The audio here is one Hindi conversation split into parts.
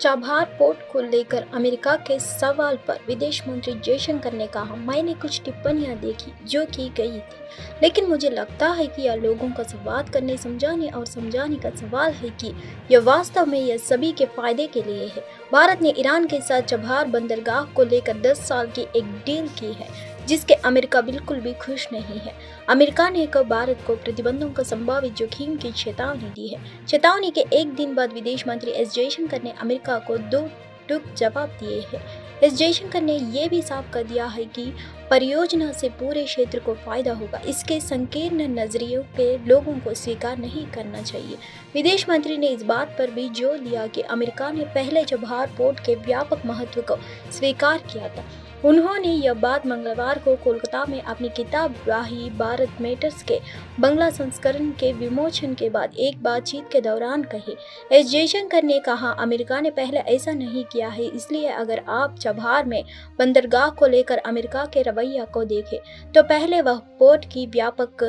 चाबहार पोर्ट को लेकर अमेरिका के सवाल पर विदेश मंत्री जयशंकर ने कहा, मैंने कुछ टिप्पणियां देखी जो की गई थी, लेकिन मुझे लगता है कि यह लोगों का संवाद करने, समझाने और समझाने का सवाल है कि यह वास्तव में यह सभी के फायदे के लिए है। भारत ने ईरान के साथ चाबहार बंदरगाह को लेकर 10 साल की एक डील की है, जिसके अमेरिका बिल्कुल भी खुश नहीं है। अमेरिका ने कब भारत को प्रतिबंधों का संभावित जोखिम की चेतावनी दी है। चेतावनी के एक दिन बाद विदेश मंत्री एस जयशंकर ने अमेरिका को दो टूक जवाब दिए हैं। एस जयशंकर ने यह भी साफ कर दिया है कि परियोजना से पूरे क्षेत्र को फायदा होगा। इसके संकीर्ण नजरियों के लोगों को स्वीकार नहीं करना चाहिए। विदेश मंत्री ने इस बात पर भी जोर दिया कि अमेरिका ने पहले चाबहार पोर्ट के व्यापक महत्व को स्वीकार किया था। उन्होंने यह बात मंगलवार को कोलकाता में अपनी किताब वाही भारत मैटर्स के बंगला संस्करण के विमोचन के बाद एक बातचीत के दौरान कही। एस जयशंकर ने कहा, अमेरिका ने पहले ऐसा नहीं किया है, इसलिए अगर आप चाबहार में बंदरगाह को लेकर अमेरिका के रवैया को देखें तो पहले वह पोर्ट की व्यापक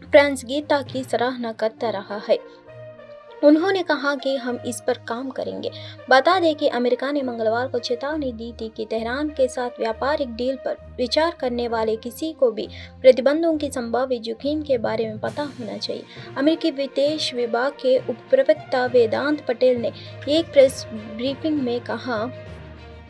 प्रासंगिकता की सराहना करता रहा है। उन्होंने कहा कि हम इस पर काम करेंगे। बता दें कि अमेरिका ने मंगलवार को चेतावनी दी थी कि तेहरान के साथ व्यापारिक डील पर विचार करने वाले किसी को भी प्रतिबंधों की संभावित जोखिम के बारे में पता होना चाहिए। अमेरिकी विदेश विभाग के उप प्रवक्ता वेदांत पटेल ने एक प्रेस ब्रीफिंग में कहा,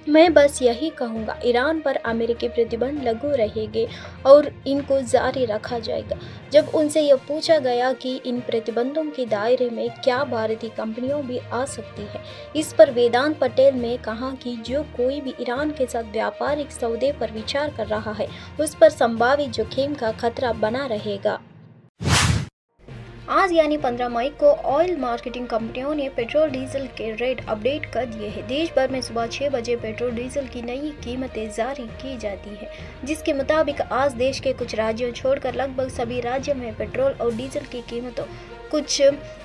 मैं बस यही कहूँगा, ईरान पर अमेरिकी प्रतिबंध लागू रहेंगे और इनको जारी रखा जाएगा। जब उनसे यह पूछा गया कि इन प्रतिबंधों के दायरे में क्या भारतीय कंपनियां भी आ सकती हैं, इस पर वेदांत पटेल ने कहा कि जो कोई भी ईरान के साथ व्यापारिक सौदे पर विचार कर रहा है, उस पर संभावित जोखिम का खतरा बना रहेगा। आज यानी 15 मई को ऑयल मार्केटिंग कंपनियों ने पेट्रोल डीजल के रेट अपडेट कर दिए हैं। देश भर में सुबह 6 बजे पेट्रोल डीजल की नई कीमतें जारी की जाती है, जिसके मुताबिक आज देश के कुछ राज्यों छोड़कर लगभग सभी राज्यों में पेट्रोल और डीजल की कीमतों कुछ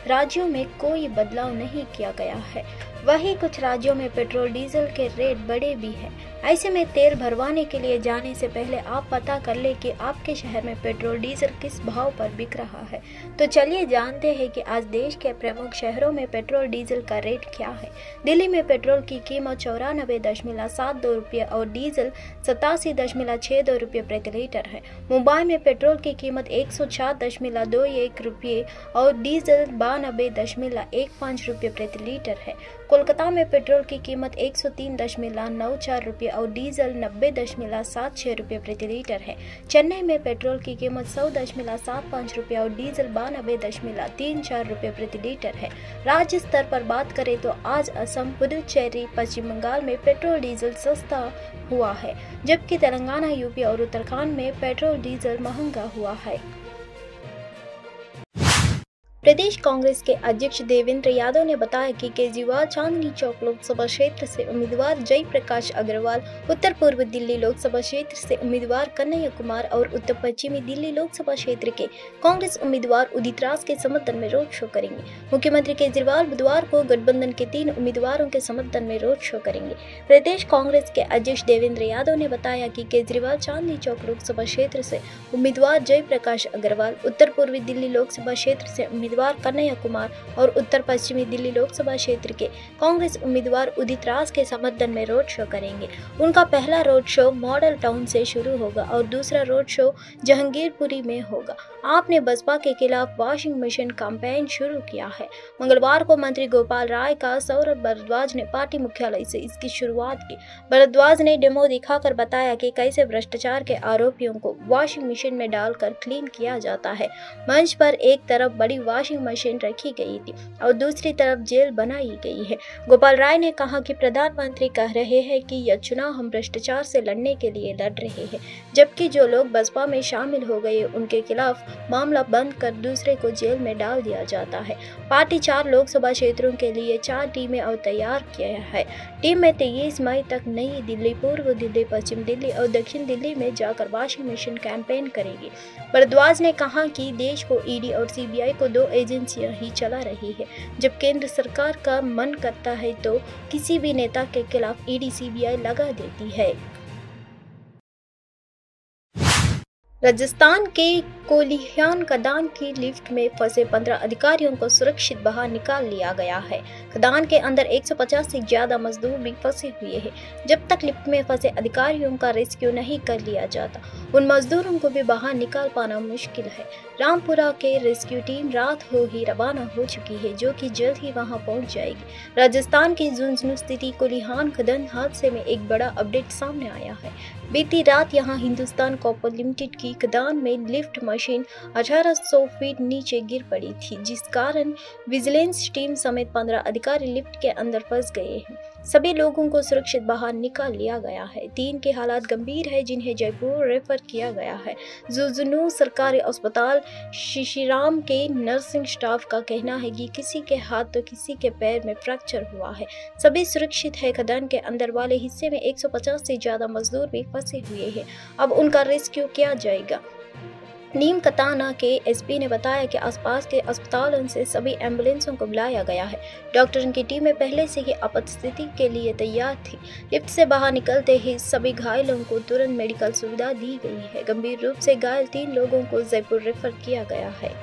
राज्यों में कोई बदलाव नहीं किया गया है। वहीं कुछ राज्यों में पेट्रोल डीजल के रेट बढ़े भी हैं। ऐसे में तेल भरवाने के लिए जाने से पहले आप पता कर ले कि आपके शहर में पेट्रोल डीजल किस भाव पर बिक रहा है। तो चलिए जानते हैं कि आज देश के प्रमुख शहरों में पेट्रोल डीजल का रेट क्या है। दिल्ली में पेट्रोल की कीमत 94.72 रुपये और डीजल 87.62 रुपये प्रति लीटर है। मुंबई में पेट्रोल की कीमत 104.21 रुपये और डीजल 92.15 रुपये प्रति लीटर है। कोलकाता में पेट्रोल की कीमत 103.94 रुपये और डीजल 90.76 रुपये प्रति लीटर है। चेन्नई में पेट्रोल की कीमत 100.75 रुपये और डीजल 92.34 रुपये प्रति लीटर है। राज्य स्तर पर बात करें तो आज असम, पुडुचेरी, पश्चिम बंगाल में पेट्रोल डीजल सस्ता हुआ है, जबकि तेलंगाना, यूपी और उत्तराखंड में पेट्रोल डीजल महंगा हुआ है। प्रदेश कांग्रेस के अध्यक्ष देवेंद्र यादव ने बताया कि केजरीवाल चांदनी चौक लोकसभा क्षेत्र से उम्मीदवार जयप्रकाश अग्रवाल, उत्तर पूर्व दिल्ली लोकसभा क्षेत्र से उम्मीदवार कन्हैया कुमार और उत्तर पश्चिमी दिल्ली लोकसभा क्षेत्र के कांग्रेस उम्मीदवार उदित राज के समर्थन में रोड शो करेंगे। मुख्यमंत्री केजरीवाल बुधवार को गठबंधन के 3 उम्मीदवारों के समर्थन में रोड शो करेंगे। प्रदेश कांग्रेस के अध्यक्ष देवेंद्र यादव ने बताया कि केजरीवाल चांदनी चौक लोकसभा क्षेत्र से उम्मीदवार जयप्रकाश अग्रवाल, उत्तर पूर्वी दिल्ली लोकसभा क्षेत्र से उम्मीदवार कन्हैया कुमार और उत्तर पश्चिमी दिल्ली लोकसभा क्षेत्र के कांग्रेस उम्मीदवार उदित राज के समर्थन में रोड शो करेंगे। उनका पहला रोड शो मॉडल टाउन से शुरू होगा और दूसरा रोड शो जहांगीरपुरी में होगा। आपने बसपा के खिलाफ वॉशिंग मशीन कैंपेन शुरू किया है। मंगलवार को मंत्री गोपाल राय का सौरभ भारद्वाज ने पार्टी मुख्यालय से इसकी शुरुआत की। भारद्वाज ने डेमो दिखाकर बताया कि कैसे भ्रष्टाचार के आरोपियों को वॉशिंग मशीन में डालकर क्लीन किया जाता है। मंच पर एक तरफ बड़ी वॉशिंग मशीन रखी गई थी और दूसरी तरफ जेल बनाई गई है। गोपाल राय ने कहा कि प्रधानमंत्री कह रहे हैं कि यह चुनाव हम भ्रष्टाचार से लड़ने के लिए लड़ रहे हैं, जबकि जो लोग बसपा में शामिल हो गए उनके खिलाफ मामला बंद कर दूसरे को जेल में डाल दिया जाता है। पार्टी 4 लोकसभा क्षेत्रों के लिए 4 टीमें और तैयार किया है। टीम में 23 मई तक नई दिल्ली, पूर्व दिल्ली, पश्चिम दिल्ली और दक्षिण दिल्ली में जाकर वॉशिंग मशीन कैंपेन करेगी। भारद्वाज ने कहा कि देश को ईडी और सीबीआई को 2 एजेंसियां ही चला रही है। जब केंद्र सरकार का मन करता है तो किसी भी नेता के खिलाफ ईडी, सीबीआई लगा देती है। राजस्थान के कोलिहान खदान की लिफ्ट में फंसे 15 अधिकारियों को सुरक्षित बाहर निकाल लिया गया है। खदान के अंदर 150 से ज्यादा मजदूर भी फंसे हुए हैं। जब तक लिफ्ट में फंसे अधिकारियों का रेस्क्यू नहीं कर लिया जाता, उन मजदूरों को भी बाहर निकाल पाना मुश्किल है। रामपुरा के रेस्क्यू टीम रात हो ही रवाना हो चुकी है, जो कि जल्द ही वहां पहुंच जाएगी। राजस्थान की झुंझुनू स्थिति कोलिहान खदान हादसे में एक बड़ा अपडेट सामने आया है। बीती रात यहां हिंदुस्तान कॉपर लिमिटेड की खदान में लिफ्ट मशीन 1800 फीट नीचे गिर पड़ी थी, जिस कारण विजिलेंस टीम समेत 15 अधिकारी लिफ्ट के अंदर फंस गए हैं। सभी लोगों को सुरक्षित बाहर निकाल लिया गया है। 3 के हालात गंभीर है, जिन्हें जयपुर रेफर किया गया है। झुंझुनू सरकारी अस्पताल शिशिराम के नर्सिंग स्टाफ का कहना है कि किसी के हाथ तो किसी के पैर में फ्रैक्चर हुआ है। सभी सुरक्षित है। खदान के अंदर वाले हिस्से में 150 से ज्यादा मजदूर भी फंसे हुए हैं। अब उनका रेस्क्यू किया जाएगा। नीम कताना के एसपी ने बताया कि आसपास के अस्पतालों से सभी एम्बुलेंसों को बुलाया गया है। डॉक्टरों की टीमें पहले से ही आपात स्थिति के लिए तैयार थी। लिफ्ट से बाहर निकलते ही सभी घायलों को तुरंत मेडिकल सुविधा दी गई है। गंभीर रूप से घायल 3 लोगों को जयपुर रेफर किया गया है।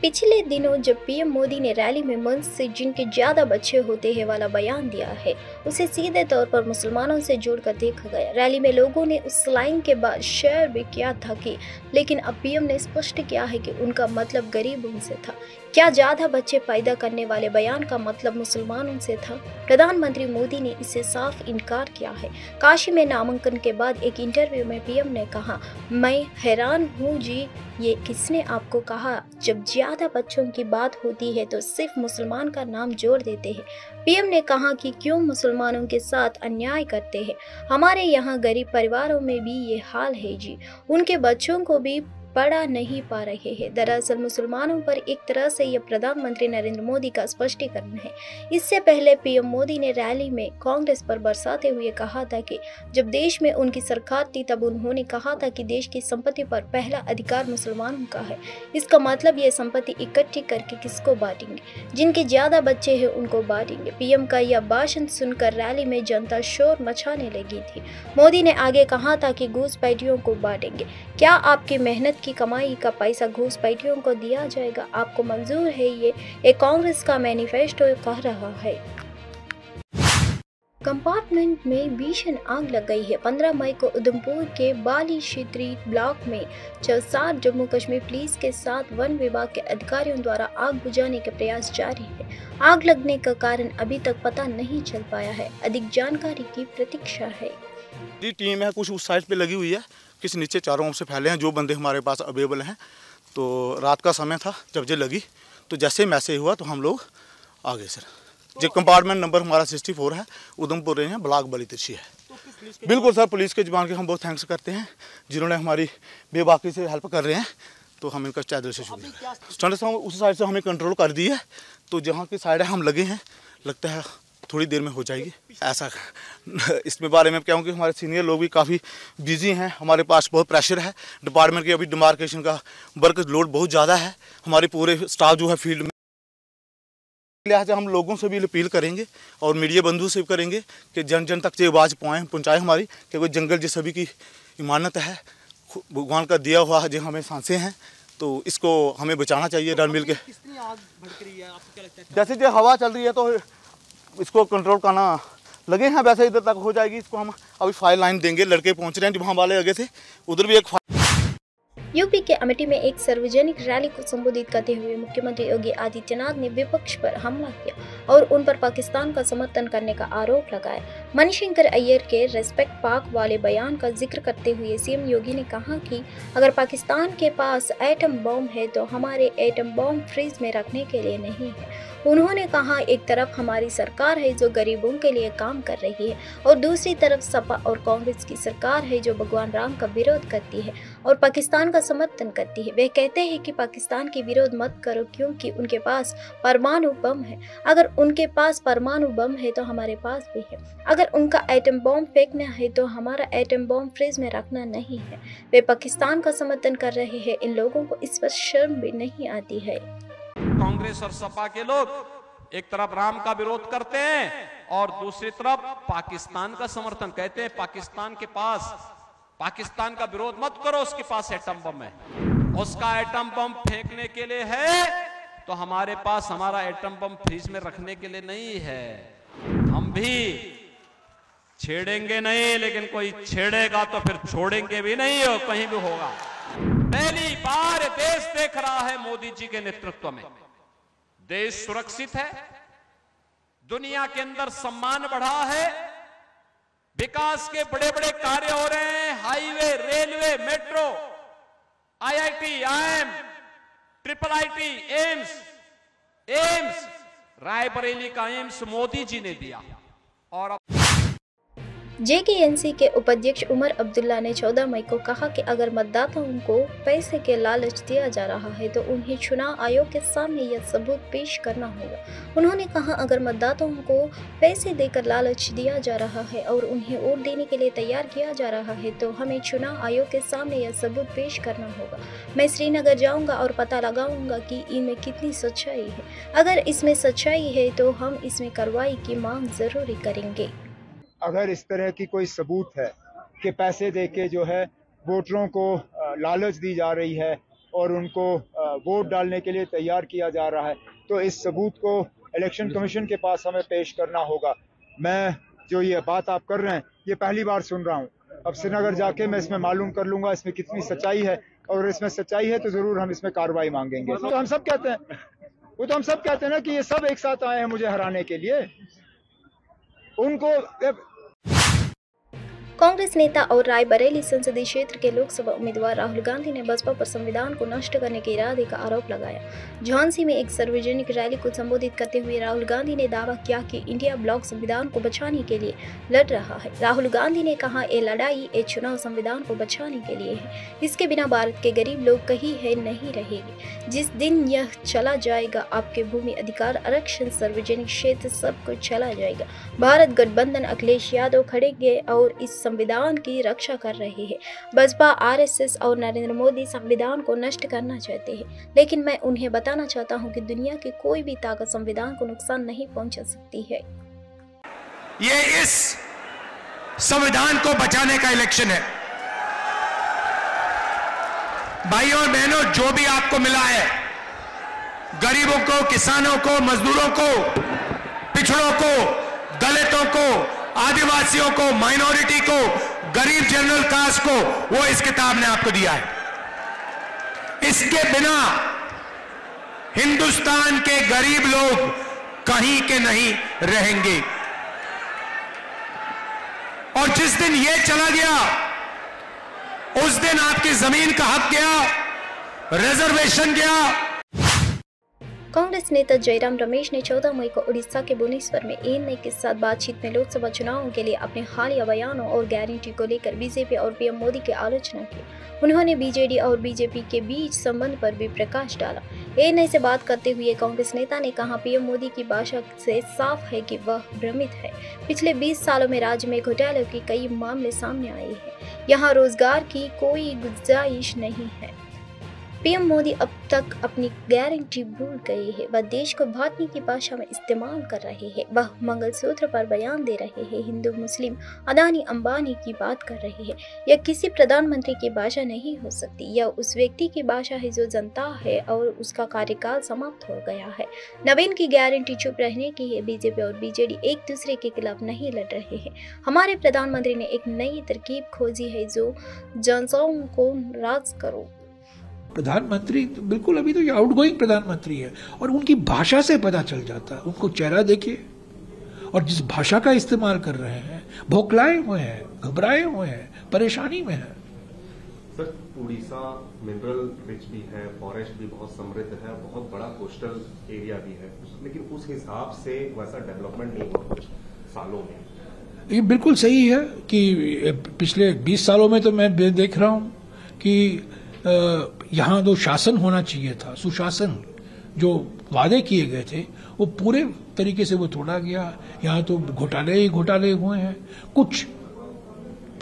पिछले दिनों जब पीएम मोदी ने रैली में मंच से जिनके ज्यादा बच्चे होते हैं वाला बयान दिया है, उसे सीधे तौर पर मुसलमानों से जोड़कर देखा गया। रैली में लोगों ने उस लाइन के बाद शेयर भी किया था कि लेकिन अब पीएम ने स्पष्ट किया है कि उनका मतलब गरीबों से था। क्या ज्यादा बच्चे पैदा करने वाले बयान का मतलब मुसलमानों से था? प्रधानमंत्री मोदी ने इससे साफ इनकार किया है। काशी में नामांकन के बाद एक इंटरव्यू में पीएम ने कहा, मैं हैरान हूँ जी, ये किसने आपको कहा? जब ज्यादा बच्चों की बात होती है तो सिर्फ मुसलमान का नाम जोड़ देते हैं। पीएम ने कहा कि क्यों मुसलमानों के साथ अन्याय करते हैं। हमारे यहाँ गरीब परिवारों में भी ये हाल है जी, उनके बच्चों को भी पढ़ा नहीं पा रहे हैं। दरअसल मुसलमानों पर एक तरह से यह प्रधानमंत्री नरेंद्र मोदी का स्पष्टीकरण है। इससे पहले पीएम मोदी ने रैली में कांग्रेस पर बरसाते हुए कहा था कि जब देश में उनकी सरकार थी तब उन्होंने कहा था कि देश की संपत्ति पर पहला अधिकार मुसलमानों का है। इसका मतलब ये संपत्ति इकट्ठी करके किसको बांटेंगे? जिनके ज्यादा बच्चे हैं उनको बांटेंगे। पीएम का यह भाषण सुनकर रैली में जनता शोर मचाने लगी थी। मोदी ने आगे कहा था कि घूसपैठियों को बांटेंगे। क्या आपकी मेहनत की कमाई का पैसा घूसपैठियों को दिया जाएगा? आपको मंजूर है? ये कांग्रेस का मैनिफेस्टो कह रहा है। कंपार्टमेंट में भीषण आग लग गई है। 15 मई को उधमपुर के बाली क्षेत्री ब्लॉक में 4 जम्मू कश्मीर पुलिस के साथ वन विभाग के अधिकारियों द्वारा आग बुझाने के प्रयास जारी है। आग लगने का कारण अभी तक पता नहीं चल पाया है। अधिक जानकारी की प्रतीक्षा है। टीम है, कुछ उस साइड पे लगी हुई है, किस नीचे चारों ओर से फैले हैं। जो बंदे हमारे पास अवेलेबल हैं, तो रात का समय था जब ये लगी, तो जैसे मैसेज हुआ तो हम लोग आ गए सर। जो कंपार्टमेंट नंबर हमारा 64 है, उधमपुर रहे हैं, ब्लॉक बली तिरछी है। बिल्कुल सर, पुलिस के जवान के हम बहुत थैंक्स करते हैं, जिन्होंने हमारी बेबाकी से हेल्प कर रहे हैं, तो हम इनका चादर से शुक्रिया। स्टंट उस साइड से हमें कंट्रोल कर दी है, तो जहाँ की साइड है हम लगे हैं, लगता है थोड़ी देर में हो जाएगी। ऐसा इसमें बारे में क्या हूँ कि हमारे सीनियर लोग भी काफ़ी बिजी हैं, हमारे पास बहुत प्रेशर है डिपार्टमेंट की। अभी डिमार्केशन का वर्क लोड बहुत ज़्यादा है, हमारे पूरे स्टाफ जो है फील्ड में। लिहाजा हम लोगों से भी अपील करेंगे और मीडिया बंधु से भी करेंगे कि जन जन तक ये आवाज़ पहुँचाए हमारी, कि कोई जंगल जिस सभी की इमानत है, भगवान का दिया हुआ जो हमें सांसें हैं, तो इसको हमें बचाना चाहिए रल मिल के। जैसे जो हवा चल रही है तो इसको कंट्रोल करना लगे हैं, वैसे इधर तक हो जाएगी। इसको हम अभी फायर लाइन देंगे, लड़के पहुंच रहे हैं जहाँ वाले लगे थे, उधर भी एक यूपी के अमेठी में एक सार्वजनिक रैली को संबोधित करते हुए मुख्यमंत्री योगी आदित्यनाथ ने विपक्ष पर हमला किया और उन पर पाकिस्तान का समर्थन करने का आरोप लगाया। मणिशंकर अय्यर के रेस्पेक्ट पाक वाले बयान का जिक्र करते हुए सीएम योगी ने कहा कि अगर पाकिस्तान के पास एटम बम है तो हमारे एटम बम फ्रीज में रखने के लिए नहीं है। उन्होंने कहा, एक तरफ हमारी सरकार है जो गरीबों के लिए काम कर रही है और दूसरी तरफ सपा और कांग्रेस की सरकार है जो भगवान राम का विरोध करती है और पाकिस्तान का समर्थन करती है। वे कहते हैं कि पाकिस्तान के विरोध मत करो क्योंकि उनके पास परमाणु बम है। अगर उनके पास परमाणु बम है तो हमारे पास भी है। अगर उनका एटम बम फेंकना है तो हमारा एटम बम फ्रिज में रखना नहीं है। वे पाकिस्तान का समर्थन कर रहे हैं। इन लोगों को इस पर शर्म भी नहीं आती है। कांग्रेस और सपा के लोग एक तरफ राम का विरोध करते हैं और दूसरी तरफ पाकिस्तान का समर्थन, कहते हैं पाकिस्तान के पास पाकिस्तान का विरोध मत करो, उसके पास एटम बम है, उसका एटम बम फेंकने के लिए है, तो हमारे पास हमारा एटम बम फ्रीज में रखने के लिए नहीं है। हम भी छेड़ेंगे नहीं, लेकिन कोई छेड़ेगा तो फिर छोड़ेंगे भी नहीं, और कहीं भी होगा। पहली बार देश देख रहा है मोदी जी के नेतृत्व में, देश सुरक्षित है, दुनिया के अंदर सम्मान बढ़ा है, विकास के बड़े बड़े कार्य हो रहे हैं, highway, railway, metro, IIT, IIM, triple IT, AIIMS, Raebareli का एम्स मोदी जी ने दिया। और जेकेएनसी के उपाध्यक्ष उमर अब्दुल्ला ने 14 मई को कहा कि अगर मतदाताओं को पैसे के लालच दिया जा रहा है तो उन्हें चुनाव आयोग के सामने यह सबूत पेश करना होगा। उन्होंने कहा, अगर मतदाताओं को पैसे देकर लालच दिया जा रहा है और उन्हें वोट देने के लिए तैयार किया जा रहा है तो हमें चुनाव आयोग के सामने यह सबूत पेश करना होगा। मैं श्रीनगर जाऊंगा और पता लगाऊंगा कि इनमें कितनी सच्चाई है। अगर इसमें सच्चाई है तो हम इसमें कार्रवाई की मांग जरूर करेंगे। अगर इस तरह की कोई सबूत है कि पैसे देके जो है वोटरों को लालच दी जा रही है और उनको वोट डालने के लिए तैयार किया जा रहा है, तो इस सबूत को इलेक्शन कमीशन के पास हमें पेश करना होगा। मैं जो ये बात आप कर रहे हैं ये पहली बार सुन रहा हूँ। अब श्रीनगर जाके मैं इसमें मालूम कर लूंगा इसमें कितनी सच्चाई है, और इसमें सच्चाई है तो जरूर हम इसमें कार्रवाई मांगेंगे। तो हम सब कहते हैं, वो तो हम सब कहते हैं ना कि ये सब एक साथ आए हैं मुझे हराने के लिए। उनको कांग्रेस नेता और रायबरेली संसदीय क्षेत्र के लोकसभा उम्मीदवार राहुल गांधी ने बसपा पर संविधान को नष्ट करने के इरादे का आरोप लगाया। झांसी में एक सार्वजनिक रैली को संबोधित करते हुए राहुल गांधी ने दावा किया कि इंडिया ब्लॉक संविधान को बचाने के लिए लड़ रहा है। राहुल गांधी ने कहा, ये लड़ाई, ये चुनाव संविधान को बचाने के लिए है। इसके बिना भारत के गरीब लोग कहीं है नहीं रहेंगे। जिस दिन यह चला जाएगा, आपके भूमि अधिकार, आरक्षण, सार्वजनिक क्षेत्र सब कुछ चला जाएगा। भारत गठबंधन अखिलेश यादव खड़ेंगे और इस संविधान की रक्षा कर रहे हैं। बसपा, आरएसएस और नरेंद्र मोदी संविधान को नष्ट करना चाहते हैं, लेकिन मैं उन्हें बताना चाहता हूं कि दुनिया की कोई भी ताकत संविधान को नुकसान नहीं पहुंचा सकती है। ये इस संविधान को बचाने का इलेक्शन है। भाइयों और बहनों, जो भी आपको मिला है, गरीबों को, किसानों को, मजदूरों को, पिछड़ों को, दलितों को, आदिवासियों को, माइनॉरिटी को, गरीब जनरल कास्ट को, वो इस किताब ने आपको दिया है। इसके बिना हिंदुस्तान के गरीब लोग कहीं के नहीं रहेंगे। और जिस दिन ये चला गया, उस दिन आपकी जमीन का हक गया, रिजर्वेशन गया। कांग्रेस नेता जयराम रमेश ने 14 मई को उड़ीसा के भुवनेश्वर में एएनआई के साथ बातचीत में लोकसभा चुनावों के लिए अपने हालिया बयानों और गारंटी को लेकर बीजेपी और पीएम मोदी की आलोचना की। उन्होंने बीजेडी और बीजेपी के बीच संबंध पर भी प्रकाश डाला। एएनआई से बात करते हुए कांग्रेस नेता ने कहा, पीएम मोदी की भाषा से साफ है कि वह भ्रमित है। पिछले 20 सालों में राज्य में घोटालों के कई मामले सामने आए हैं। यहाँ रोजगार की कोई गुंजाइश नहीं है। पीएम मोदी अब तक अपनी गारंटी भूल गए हैं। वह देश को बांटने की भाषा में इस्तेमाल कर रहे हैं। वह मंगलसूत्र पर बयान दे रहे हैं, हिंदू मुस्लिम, अदानी अंबानी की बात कर रहे हैं। यह किसी प्रधानमंत्री की भाषा नहीं हो सकती। यह उस व्यक्ति की भाषा है जो जनता है और उसका कार्यकाल समाप्त हो गया है। नवीन की गारंटी चुप रहने की है। बीजेपी और बीजेडी एक दूसरे के खिलाफ नहीं लड़ रहे हैं। हमारे प्रधानमंत्री ने एक नई तरकीब खोजी है जो जनताओं को राज करो। प्रधानमंत्री बिल्कुल अभी तो ये आउटगोइंग प्रधानमंत्री है और उनकी भाषा से पता चल जाता है। उनको चेहरा देखिए और जिस भाषा का इस्तेमाल कर रहे हैं, भौखलाए हुए हैं, घबराए हुए हैं, परेशानी में है। सर, उड़ीसा मिनरल रिच भी है, फॉरेस्ट भी बहुत समृद्ध है, बहुत बड़ा कोस्टल एरिया भी है, लेकिन उस हिसाब से वैसा डेवलपमेंट नहीं हुआ कुछ सालों में। ये बिल्कुल सही है कि पिछले 20 सालों में तो मैं देख रहा हूं कि यहाँ जो शासन होना चाहिए था, सुशासन, जो वादे किए गए थे, वो पूरे तरीके से वो तोड़ा गया। यहाँ तो घोटाले ही घोटाले हुए हैं। कुछ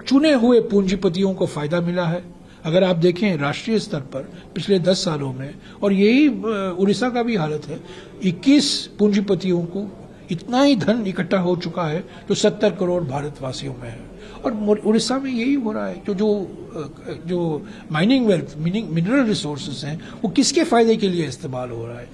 चुने हुए पूंजीपतियों को फायदा मिला है। अगर आप देखें राष्ट्रीय स्तर पर पिछले 10 सालों में, और यही उड़ीसा का भी हालत है, 21 पूंजीपतियों को इतना ही धन इकट्ठा हो चुका है जो 70 करोड़ भारतवासियों में है। और उड़ीसा में यही हो रहा है, जो माइनिंग वेल्थ, मिनरल रिसोर्सेज हैं, वो किसके फायदे के लिए इस्तेमाल हो रहा है?